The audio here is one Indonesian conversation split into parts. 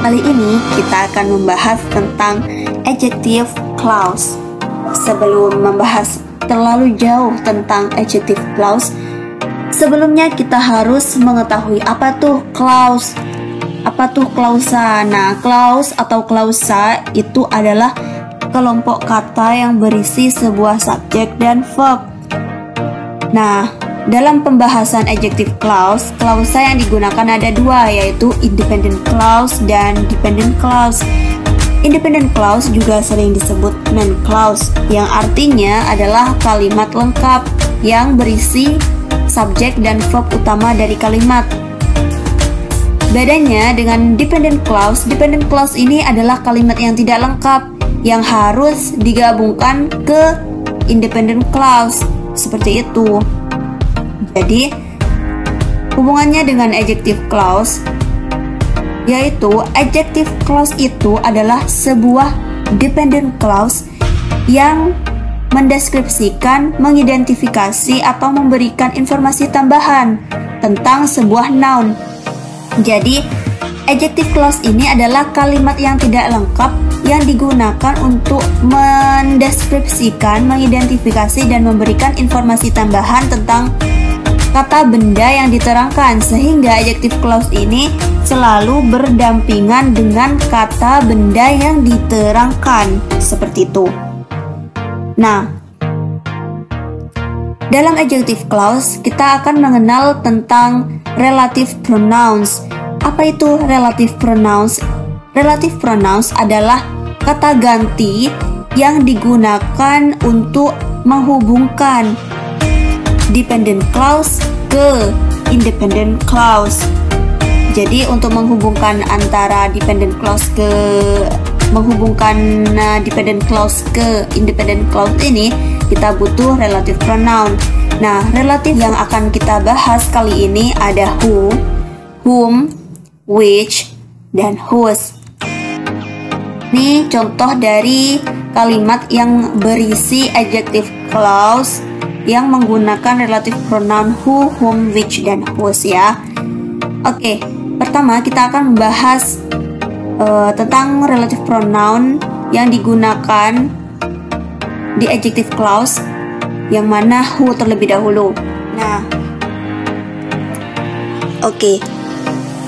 Kali ini kita akan membahas tentang adjective clause. Sebelum membahas terlalu jauh tentang adjective clause, sebelumnya kita harus mengetahui apa tuh clause. Apa tuh klausa? Nah, clause atau klausa itu adalah kelompok kata yang berisi sebuah subjek dan verb. Nah, dalam pembahasan adjective clause, klausa yang digunakan ada dua, yaitu independent clause dan dependent clause. Independent clause juga sering disebut main clause, yang artinya adalah kalimat lengkap yang berisi subjek dan verb utama dari kalimat. Bedanya dengan dependent clause ini adalah kalimat yang tidak lengkap yang harus digabungkan ke independent clause, seperti itu. Jadi, hubungannya dengan adjective clause, yaitu adjective clause itu adalah sebuah dependent clause yang mendeskripsikan, mengidentifikasi, atau memberikan informasi tambahan tentang sebuah noun. Jadi, adjective clause ini adalah kalimat yang tidak lengkap yang digunakan untuk mendeskripsikan, mengidentifikasi, dan memberikan informasi tambahan tentang kata benda yang diterangkan, sehingga adjective clause ini selalu berdampingan dengan kata benda yang diterangkan, seperti itu. Nah, dalam adjective clause kita akan mengenal tentang relative pronouns. Apa itu relative pronouns? Relative pronouns adalah kata ganti yang digunakan untuk menghubungkan dependent clause ke independent clause. Jadi untuk menghubungkan antara dependent clause ke independent clause ini kita butuh relative pronoun. Nah, relative yang akan kita bahas kali ini ada who, whom, which, dan whose. Ini contoh dari kalimat yang berisi adjective clause yang menggunakan relative pronoun who, whom, which, dan whose ya. Oke, pertama kita akan membahas tentang relative pronoun yang digunakan di adjective clause, yang mana who terlebih dahulu. Nah, oke.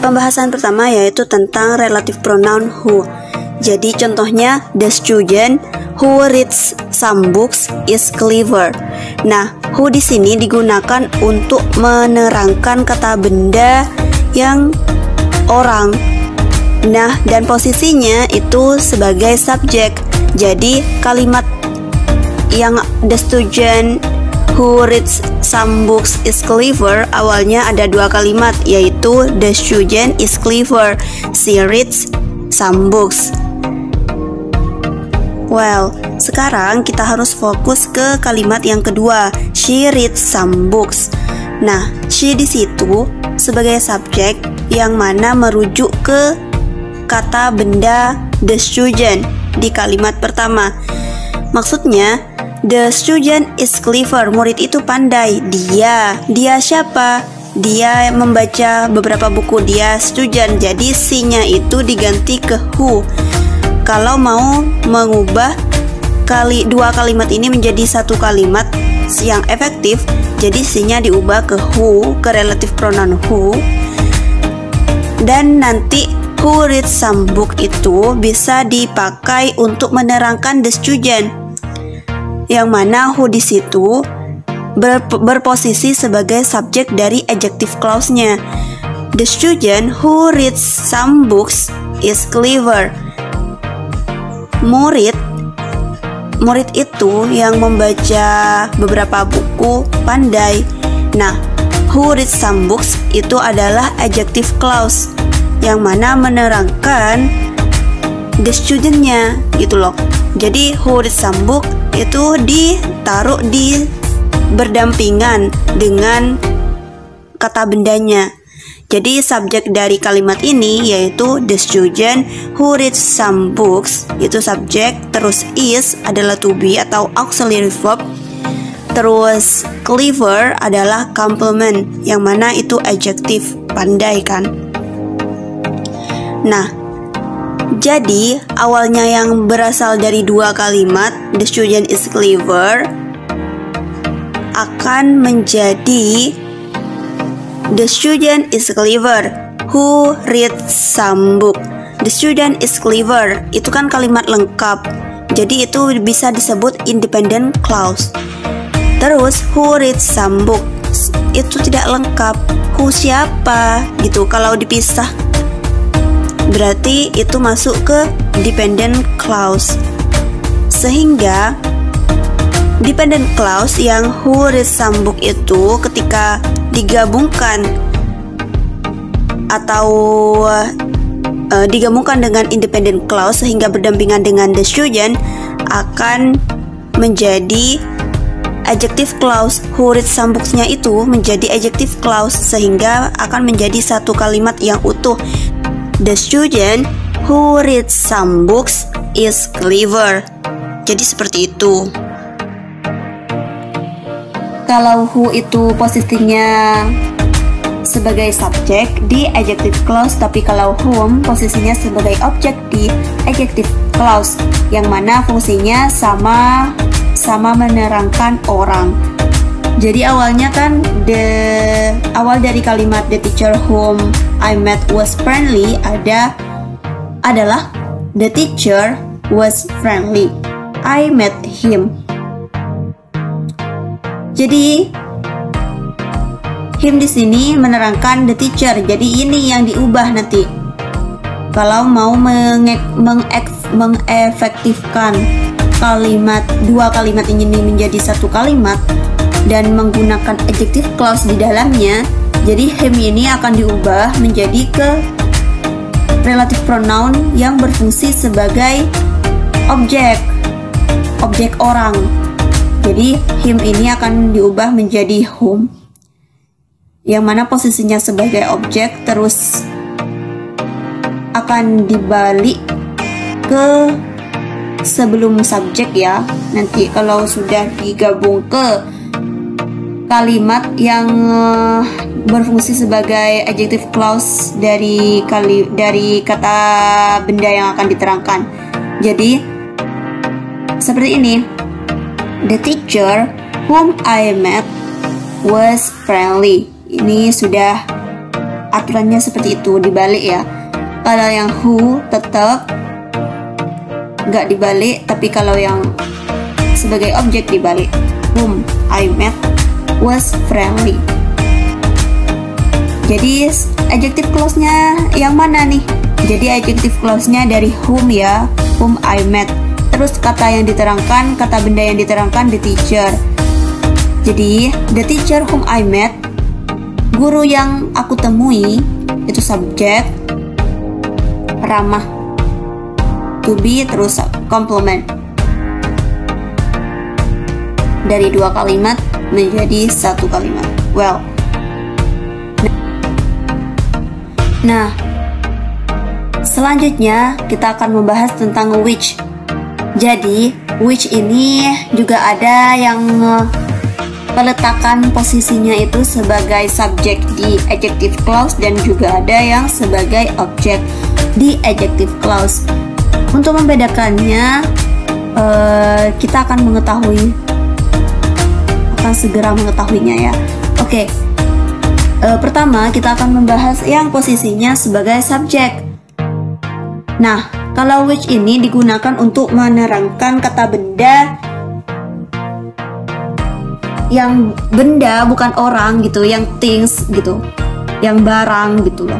Pembahasan pertama yaitu tentang relative pronoun who. Jadi contohnya, the student who reads some books is clever. Nah, who di sini digunakan untuk menerangkan kata benda yang orang. Nah, dan posisinya itu sebagai subjek. Jadi kalimat yang the student who reads some books is clever awalnya ada dua kalimat, yaitu the student is clever, she reads some books. Well, sekarang kita harus fokus ke kalimat yang kedua, she reads some books. Nah, she di situ sebagai subjek yang mana merujuk ke kata benda the student di kalimat pertama. Maksudnya, the student is clever, murid itu pandai. Dia siapa? Dia membaca beberapa buku, dia student. Jadi si-nya itu diganti ke who. Kalau mau mengubah dua kalimat ini menjadi satu kalimat yang efektif, jadi si-nya diubah ke who, ke relative pronoun who. Dan nanti who reads some book itu bisa dipakai untuk menerangkan the student, yang mana who di situ berposisi sebagai subjek dari adjective clause-nya. The student who reads some books is clever. Murid itu yang membaca beberapa buku pandai. Nah, who reads some books itu adalah adjective clause yang mana menerangkan the student-nya gitu loh. Jadi who reads some book itu ditaruh di berdampingan dengan kata bendanya. Jadi subjek dari kalimat ini yaitu the student who reads some books itu subjek, terus is adalah to be atau auxiliary verb, terus clever adalah complement yang mana itu adjektif, pandai kan. Nah, Jadi, awalnya yang berasal dari dua kalimat, the student is clever, akan menjadi the student is clever who reads some book. The student is clever, itu kan kalimat lengkap. Jadi itu bisa disebut independent clause. Terus, who reads some book, itu tidak lengkap. Who siapa gitu, kalau dipisah berarti itu masuk ke dependent clause. Sehingga dependent clause yang who reads some book itu ketika digabungkan atau digabungkan dengan independent clause sehingga berdampingan dengan the student akan menjadi adjective clause. Who reads some books-nya itu menjadi adjective clause sehingga akan menjadi satu kalimat yang utuh. The student who reads some books is clever. Jadi seperti itu. Kalau who itu posisinya sebagai subjek di adjective clause, tapi kalau whom posisinya sebagai objek di adjective clause, yang mana fungsinya sama menerangkan orang. Jadi awalnya kan awal dari kalimat the teacher whom I met was friendly adalah the teacher was friendly. I met him. Jadi him di sini menerangkan the teacher. Jadi ini yang diubah nanti. Kalau mau mengefektifkan dua kalimat ini menjadi satu kalimat dan menggunakan adjective clause di dalamnya, jadi him ini akan diubah menjadi ke relative pronoun yang berfungsi sebagai objek orang. Jadi him ini akan diubah menjadi whom, yang mana posisinya sebagai objek, terus akan dibalik ke sebelum subjek ya. Nanti kalau sudah digabung ke kalimat yang berfungsi sebagai adjective clause dari kata benda yang akan diterangkan. Jadi seperti ini. The teacher whom I met was friendly. Ini sudah aturannya seperti itu, dibalik ya. Kalau yang who tetap nggak dibalik, tapi kalau yang sebagai objek dibalik. Whom I met was friendly. Jadi adjective clause-nya yang mana nih? Jadi adjective clause-nya dari whom ya, whom I met. Terus kata benda yang diterangkan the teacher. Jadi the teacher whom I met, guru yang aku temui, itu subjek, ramah, to be, terus complement. Dari dua kalimat menjadi satu kalimat. Well. Nah, selanjutnya kita akan membahas tentang which. Jadi, which ini juga ada yang peletakan posisinya itu sebagai subjek di adjective clause dan juga ada yang sebagai objek di adjective clause. Untuk membedakannya, kita akan segera mengetahuinya ya. Oke. Pertama kita akan membahas yang posisinya sebagai subjek. Nah, kalau which ini digunakan untuk menerangkan kata benda, yang benda bukan orang gitu, yang things gitu, yang barang gitu loh.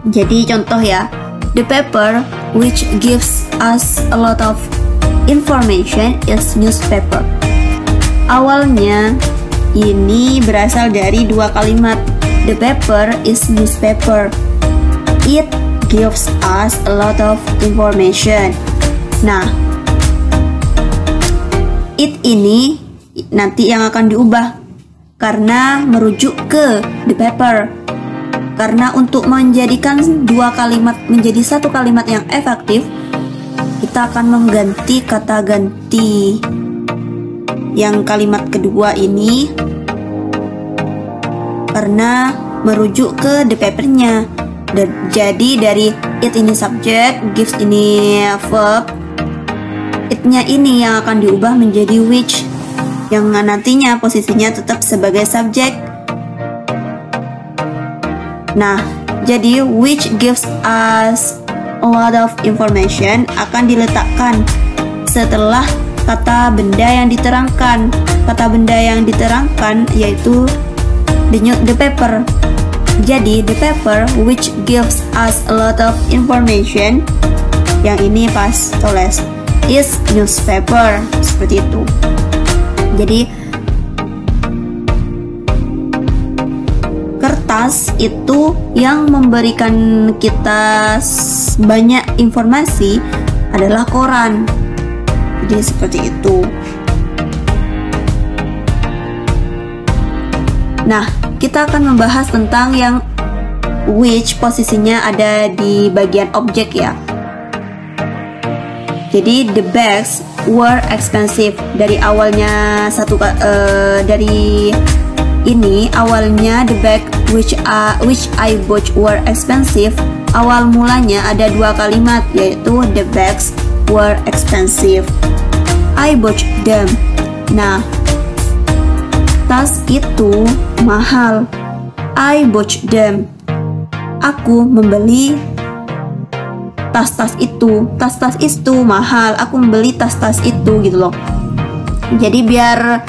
Jadi contoh ya, the paper which gives us a lot of information is newspaper. Awalnya ini berasal dari dua kalimat. The paper is newspaper. It gives us a lot of information. Nah, it ini nanti yang akan diubah karena merujuk ke the paper. Karena untuk menjadikan dua kalimat menjadi satu kalimat yang efektif, kita akan mengganti kata ganti yang kalimat kedua ini karena merujuk ke the paper-nya. Jadi dari It ini subject, gives ini verb. It-nya ini yang akan diubah menjadi which, yang nantinya posisinya tetap sebagai subjek. Nah, jadi which gives us a lot of information akan diletakkan setelah kata benda yang diterangkan. Kata benda yang diterangkan yaitu the paper. Jadi the paper which gives us a lot of information, yang ini pas tulis is newspaper, seperti itu. Jadi kertas itu yang memberikan kita banyak informasi adalah koran. Jadi seperti itu. Nah, kita akan membahas tentang yang which posisinya ada di bagian objek ya. Jadi the bags were expensive. Dari awalnya dari ini awalnya the bag which I bought were expensive. Awal mulanya ada dua kalimat, yaitu the bags were expensive, I bought them. Nah, tas itu mahal, I bought them. Aku membeli tas-tas itu. Tas-tas itu mahal, aku membeli tas-tas itu, gitu loh. Jadi biar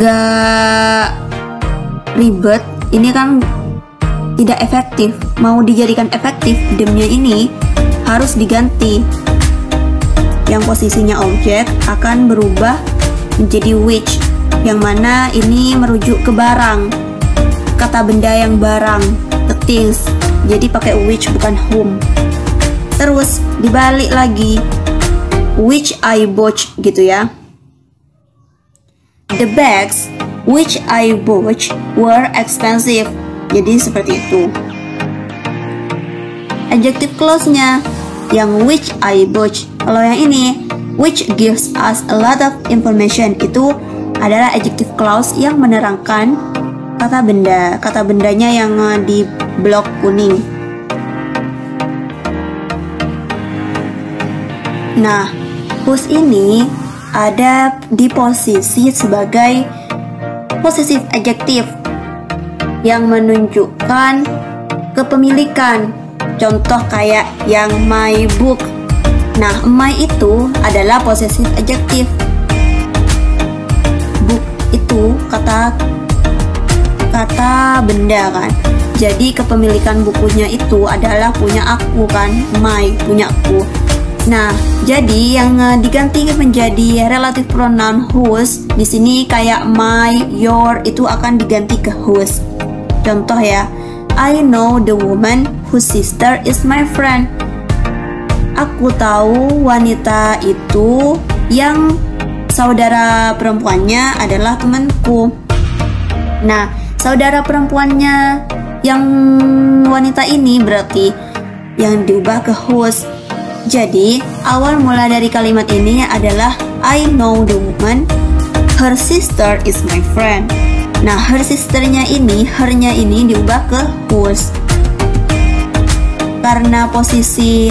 gak ribet, ini kan tidak efektif. Mau dijadikan efektif, themnya ini harus diganti. Yang posisinya objek akan berubah menjadi which, yang mana ini merujuk ke barang, kata benda yang barang, the things. Jadi pakai which bukan whom. Terus dibalik lagi, which I bought, gitu ya. The bags which I bought were expensive. Jadi seperti itu. Adjective clause-nya yang which I bought. Kalau yang ini which gives us a lot of information, itu adalah adjective clause yang menerangkan kata benda. Kata bendanya yang di blok kuning. Nah, whose ini ada di posisi sebagai possessive adjective yang menunjukkan kepemilikan. Contoh kayak yang my book. Nah, my itu adalah possessive adjective. Book itu kata benda kan. Jadi kepemilikan bukunya itu adalah punya aku kan, my, punya aku. Nah, jadi yang diganti menjadi relative pronoun whose di sini kayak my, your itu akan diganti ke whose. Contoh ya, I know the woman whose sister is my friend. Aku tahu wanita itu yang saudara perempuannya adalah temanku. Nah, saudara perempuannya yang wanita ini berarti yang diubah ke whose. Jadi, awal mula dari kalimat ini adalah I know the woman, her sister is my friend. Nah, her sisternya ini, her-nya ini diubah ke whose. Karena posisi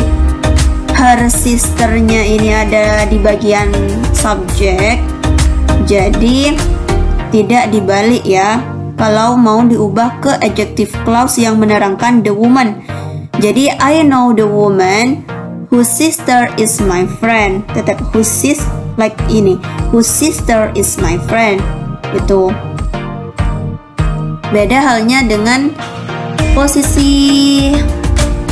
her sisternya ini ada di bagian subjek, jadi tidak dibalik ya. Kalau mau diubah ke adjective clause yang menerangkan the woman. Jadi, I know the woman whose sister is my friend. Tetap whose sister, like ini, whose sister is my friend. Itu beda halnya dengan posisi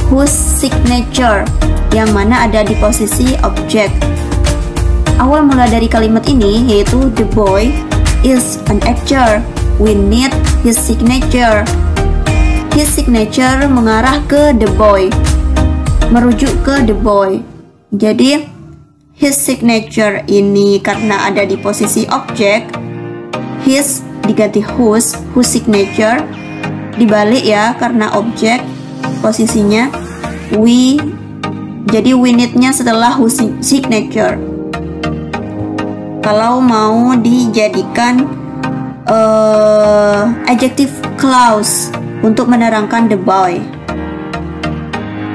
whose signature, yang mana ada di posisi objek. Awal mula dari kalimat ini yaitu the boy is an actor. We need his signature. His signature mengarah ke the boy, merujuk ke the boy. Jadi his signature ini karena ada di posisi objek, his diganti whose signature, dibalik ya karena objek posisinya we. Jadi we need-nya setelah whose signature. Kalau mau dijadikan adjective clause untuk menerangkan the boy.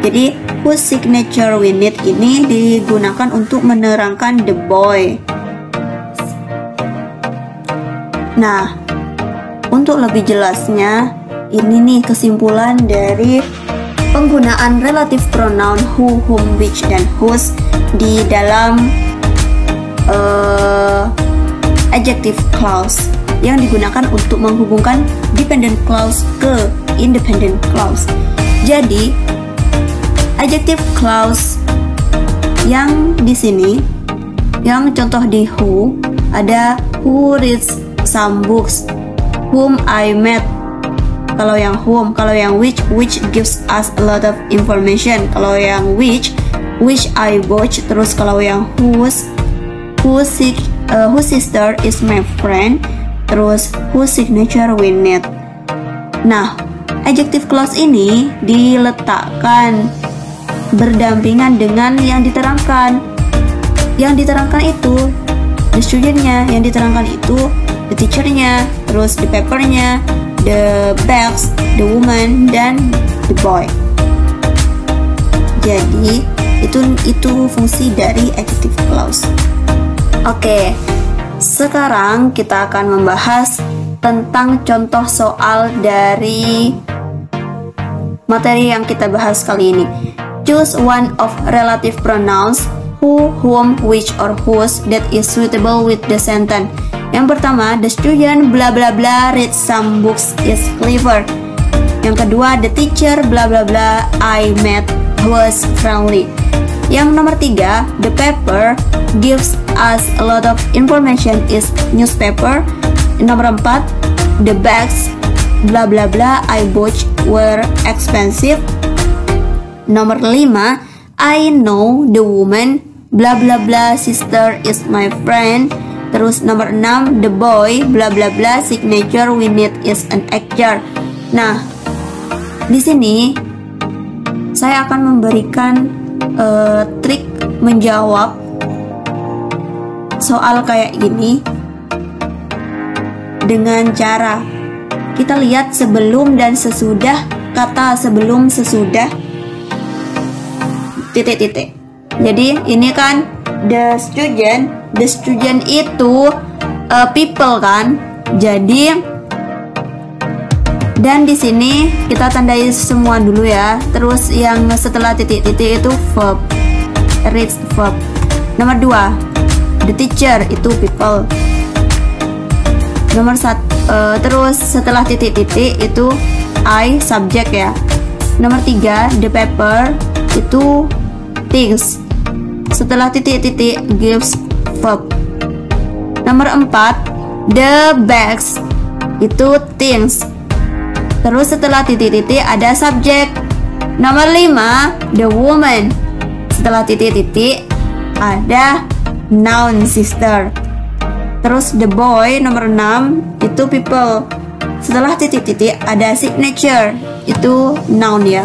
Jadi whose signature we need ini digunakan untuk menerangkan the boy. Nah, untuk lebih jelasnya, ini nih kesimpulan dari penggunaan relative pronoun who, whom, which, dan whose di dalam adjective clause yang digunakan untuk menghubungkan dependent clause ke independent clause. Jadi, adjective clause yang di sini, yang contoh di who, ada who reads some books, whom I met. Kalau yang whom, kalau yang which gives us a lot of information. Kalau yang which I watch. Terus kalau yang whose sister is my friend. Terus whose signature we need. Nah, adjective clause ini diletakkan berdampingan dengan yang diterangkan. Yang diterangkan itu the student-nya, yang diterangkan itu the teacher-nya, terus the paper-nya, the bags, the woman, dan the boy. Jadi itu fungsi dari adjective clause. Oke, sekarang kita akan membahas tentang contoh soal dari materi yang kita bahas kali ini. Choose one of relative pronouns who, whom, which, or whose that is suitable with the sentence. Yang pertama, the student bla bla bla reads some books is clever. Yang kedua, the teacher bla bla bla I met was friendly. Yang nomor tiga, the paper gives us a lot of information is newspaper. Nomor empat, the bags bla bla bla I bought were expensive. Nomor lima, I know the woman bla bla bla sister is my friend. Terus nomor 6, the boy bla bla bla signature we need is an actor. Nah, di sini saya akan memberikan trik menjawab soal kayak gini dengan cara kita lihat sebelum dan sesudah, kata sebelum sesudah titik-titik. Jadi ini kan the student itu people kan. Jadi dan di sini kita tandai semua dulu ya. Terus yang setelah titik-titik itu verb, reads verb. Nomor 2, the teacher itu people. Nomor 1, terus setelah titik-titik itu I subject ya. Nomor 3, the paper itu things. Setelah titik-titik gives verb. Nomor 4, the bags itu things. Terus setelah titik-titik ada subject. Nomor 5, the woman. Setelah titik-titik ada noun sister. Terus the boy nomor 6 itu people. Setelah titik-titik ada signature, itu noun ya.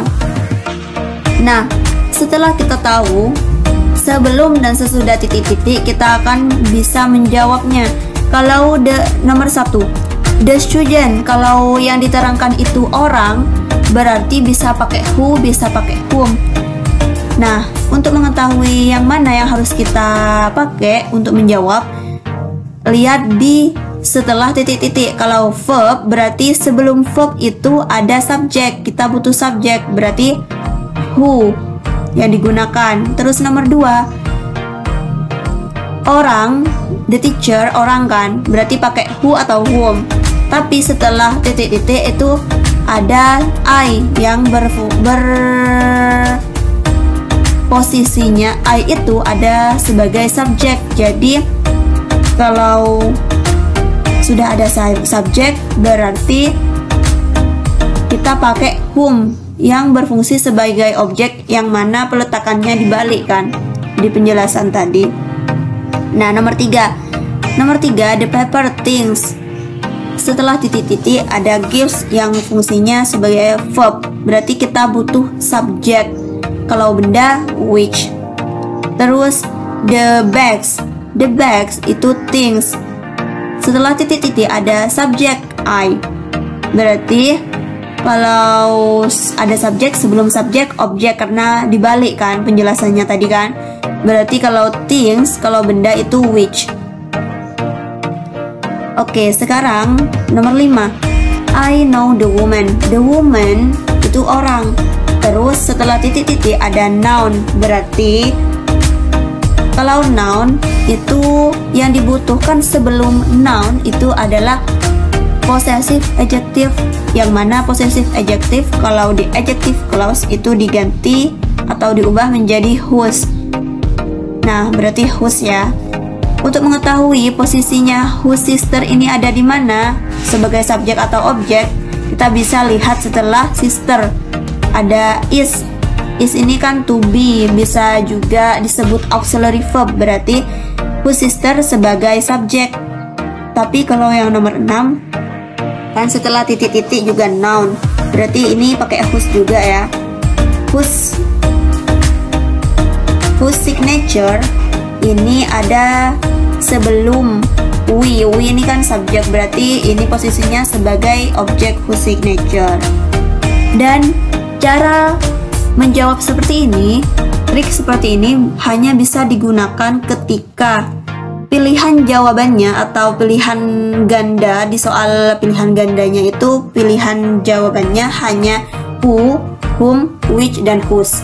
Nah, setelah kita tahu sebelum dan sesudah titik-titik, kita akan bisa menjawabnya. Kalau nomor 1, the student, kalau yang diterangkan itu orang, berarti bisa pakai who, bisa pakai whom. Nah, untuk mengetahui yang mana yang harus kita pakai untuk menjawab, lihat di setelah titik-titik. Kalau verb, berarti sebelum verb itu ada subjek. Kita butuh subjek, berarti who yang digunakan. Terus nomor 2, orang, the teacher, orang kan, berarti pakai who atau whom. Tapi setelah titik-titik itu ada I yang posisinya I itu ada sebagai subjek. Jadi kalau sudah ada subjek, berarti kita pakai whom yang berfungsi sebagai objek, yang mana peletakannya dibalik kan di penjelasan tadi. Nah, nomor 3, the paper things. Setelah titik-titik ada gives yang fungsinya sebagai verb, berarti kita butuh subjek. Kalau benda, which. Terus the bags itu things. Setelah titik-titik ada subjek I, berarti kalau ada subjek sebelum subjek objek, karena dibalik kan penjelasannya tadi kan. Berarti kalau things, kalau benda itu which. Oke, sekarang nomor 5. I know the woman. The woman itu orang. Terus setelah titik-titik ada noun. Berarti kalau noun itu yang dibutuhkan sebelum noun itu adalah possessive adjective, yang mana possessive adjective kalau di adjective clause itu diganti atau diubah menjadi whose. Nah, berarti whose ya. Untuk mengetahui posisinya whose sister ini ada di mana sebagai subjek atau objek, kita bisa lihat setelah sister ada is. Is ini kan to be, bisa juga disebut auxiliary verb, berarti whose sister sebagai subjek. Tapi kalau yang nomor 6 kan setelah titik-titik juga noun, berarti ini pakai whose juga ya. Whose signature ini ada sebelum we. We ini kan subjek, berarti ini posisinya sebagai objek whose signature. Dan cara menjawab seperti ini, trik seperti ini hanya bisa digunakan ketika pilihan jawabannya atau pilihan ganda di soal pilihan gandanya itu pilihan jawabannya hanya who, whom, which, dan whose.